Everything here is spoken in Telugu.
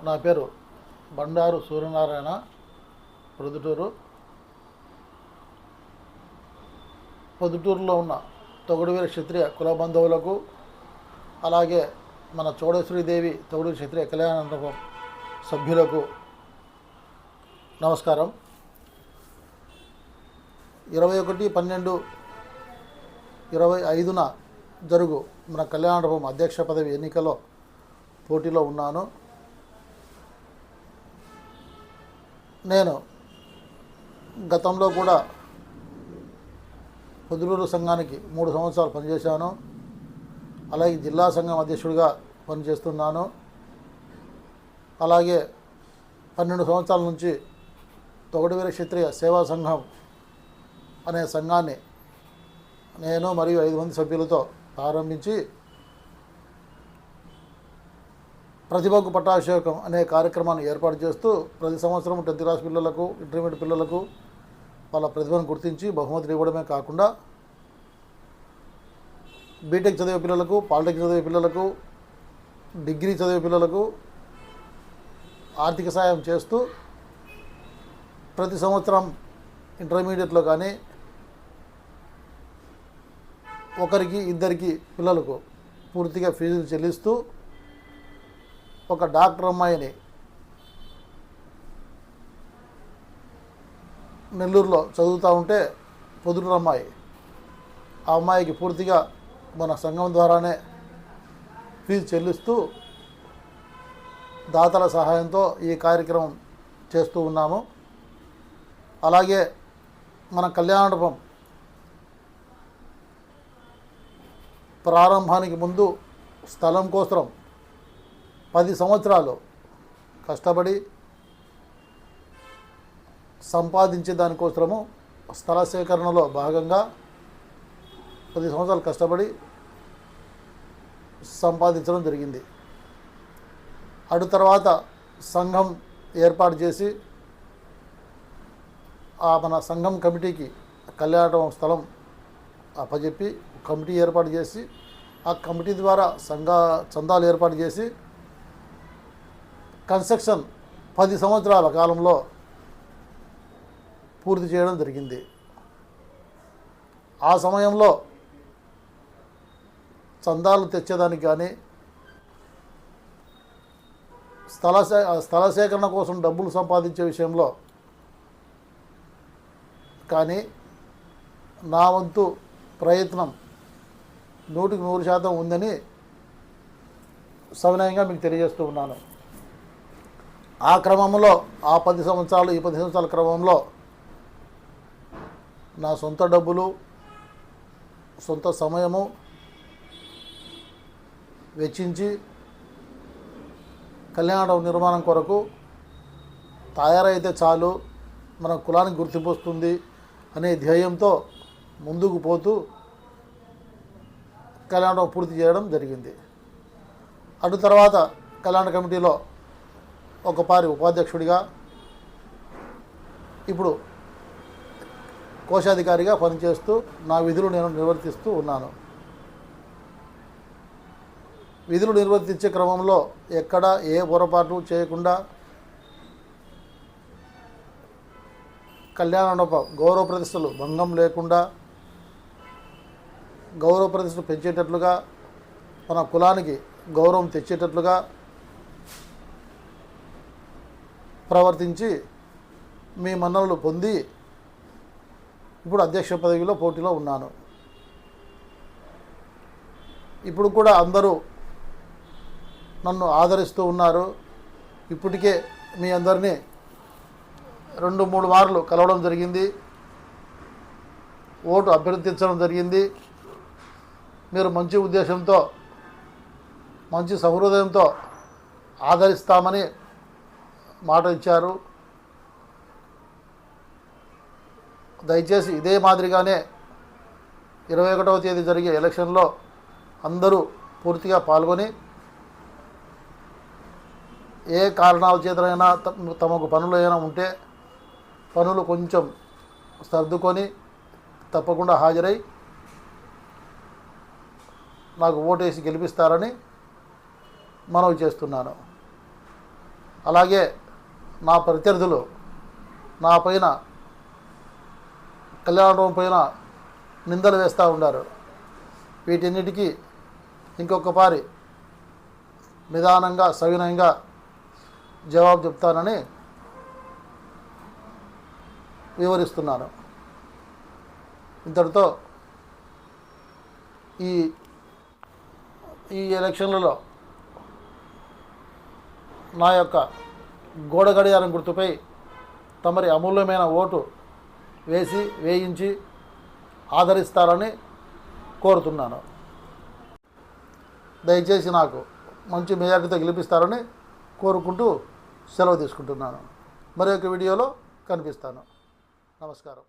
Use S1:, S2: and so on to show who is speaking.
S1: నా పేరు బండారు సూర్యనారాయణ, ప్రొద్దుటూరు. పొద్దుటూరులో ఉన్న తొగడువీర క్షత్రియ కుల బంధువులకు, అలాగే మన చౌడేశ్వరీదేవి తొగడు క్షత్రియ కళ్యాణ మండపం సభ్యులకు నమస్కారం. 21/12/25 జరుగు మన కళ్యాణ మండపం అధ్యక్ష పదవి ఎన్నికలో పోటీలో ఉన్నాను. నేను గతంలో కూడా పొద్దుటూరు సంఘానికి 3 సంవత్సరాలు పనిచేశాను. అలాగే జిల్లా సంఘం అధ్యక్షుడిగా పనిచేస్తున్నాను. అలాగే 12 సంవత్సరాల నుంచి తొగడువీర క్షత్రియ సేవా సంఘం అనే సంఘాన్ని నేను మరియు 5 మంది సభ్యులతో ప్రారంభించి ప్రతిభకు పట్టాభిషేకం అనే కార్యక్రమాన్ని ఏర్పాటు చేస్తూ ప్రతి సంవత్సరం 10th క్లాస్ పిల్లలకు, ఇంటర్మీడియట్ పిల్లలకు వాళ్ళ ప్రతిభను గుర్తించి బహుమతులు ఇవ్వడమే కాకుండా బీటెక్ చదివే పిల్లలకు, పాలిటెక్నిక్ చదివే పిల్లలకు, డిగ్రీ చదివే పిల్లలకు ఆర్థిక సాయం చేస్తూ ప్రతి సంవత్సరం ఇంటర్మీడియట్లో కానీ ఒకరికి ఇద్దరికి పిల్లలకు పూర్తిగా ఫీజులు చెల్లిస్తూ ఒక డాక్టర్ అమ్మాయిని నెల్లూరులో చదువుతూ ఉంటే పొద్దుటూరు అమ్మాయి, ఆ అమ్మాయికి పూర్తిగా మన సంఘం ద్వారానే ఫీజు చెల్లిస్తూ దాతల సహాయంతో ఈ కార్యక్రమం చేస్తూ ఉన్నాము. అలాగే మన కళ్యాణ మండపం ప్రారంభానికి ముందు స్థలం కోసం 10 సంవత్సరాలు కష్టపడి సంపాదించే దానికోసము స్థల సేకరణలో భాగంగా 10 సంవత్సరాలు కష్టపడి సంపాదించడం జరిగింది. అటు తర్వాత సంఘం ఏర్పాటు చేసి మన సంఘం కమిటీకి కళ్యాణ స్థలం అప్పచెప్పి కమిటీ ఏర్పాటు చేసి ఆ కమిటీ ద్వారా చందాలు ఏర్పాటు చేసి కన్స్ట్రక్షన్ 10 సంవత్సరాల కాలంలో పూర్తి చేయడం జరిగింది. ఆ సమయంలో చందాలు తెచ్చేదానికి కానీ స్థల సేకరణ కోసం డబ్బులు సంపాదించే విషయంలో కానీ నా వంతు ప్రయత్నం 100% ఉందని సవినయంగా మీకు తెలియజేస్తూ ఉన్నాను. ఆ క్రమంలో ఆ 10 సంవత్సరాలు, ఈ 10 సంవత్సరాల క్రమంలో నా సొంత డబ్బులు, సొంత సమయము వెచ్చించి కళ్యాణ నిర్మాణం కొరకు తయారైతే చాలు, మన కులానికి గుర్తింపు వస్తుంది అనే ధ్యేయంతో ముందుకు పోతూ కళ్యాణం పూర్తి చేయడం జరిగింది. అటు తర్వాత కళ్యాణ కమిటీలో ఒకపారి ఉపాధ్యక్షుడిగా, ఇప్పుడు కోశాధికారిగా పనిచేస్తూ నా విధులు నేను నిర్వర్తిస్తూ ఉన్నాను. విధులు నిర్వర్తించే క్రమంలో ఎక్కడ ఏ పొరపాటు చేయకుండా కళ్యాణ మండపం గౌరవ ప్రతిష్టలు భంగం లేకుండా గౌరవ ప్రతిష్టలు పెంచేటట్లుగా, మన కులానికి గౌరవం తెచ్చేటట్లుగా ప్రవర్తించి మీ మన్ననలు పొంది ఇప్పుడు అధ్యక్ష పదవిలో పోటీలో ఉన్నాను. ఇప్పుడు కూడా అందరూ నన్ను ఆదరిస్తూ ఉన్నారు. ఇప్పటికే మీ అందరినీ 2-3 మార్లు కలవడం జరిగింది, ఓటు అభ్యర్థించడం జరిగింది. మీరు మంచి ఉద్దేశంతో, మంచి సహృదయంతో ఆదరిస్తామని మాట ఇచ్చారు. దయచేసి ఇదే మాదిరిగానే 21వ తేదీ జరిగే ఎలక్షన్లో అందరూ పూర్తిగా పాల్గొని ఏ కారణాల చేతనైనా తమకు పనులు ఏమైనా ఉంటే పనులు కొంచెం సర్దుకొని తప్పకుండా హాజరై నాకు ఓటేసి గెలిపిస్తారని మనవి చేస్తున్నాను. అలాగే నా ప్రత్యర్థులు నా పైన కళ్యాణం పైన నిందలు వేస్తూ ఉన్నారు. వీటన్నిటికీ ఇంకొక పారి నిదానంగా సవినయంగా జవాబు చెప్తానని వివరిస్తున్నాను. ఇంతటితో ఈ ఎలక్షన్లలో నా యొక్క గోడ గడియారం గుర్తుపై తమరి అమూల్యమైన ఓటు వేయించి ఆదరిస్తారని కోరుతున్నాను. దయచేసి నాకు మంచి మెజారిటీతో గెలిపిస్తారని కోరుకుంటూ సెలవు తీసుకుంటున్నాను. మరి ఒక వీడియోలో కనిపిస్తాను. నమస్కారం.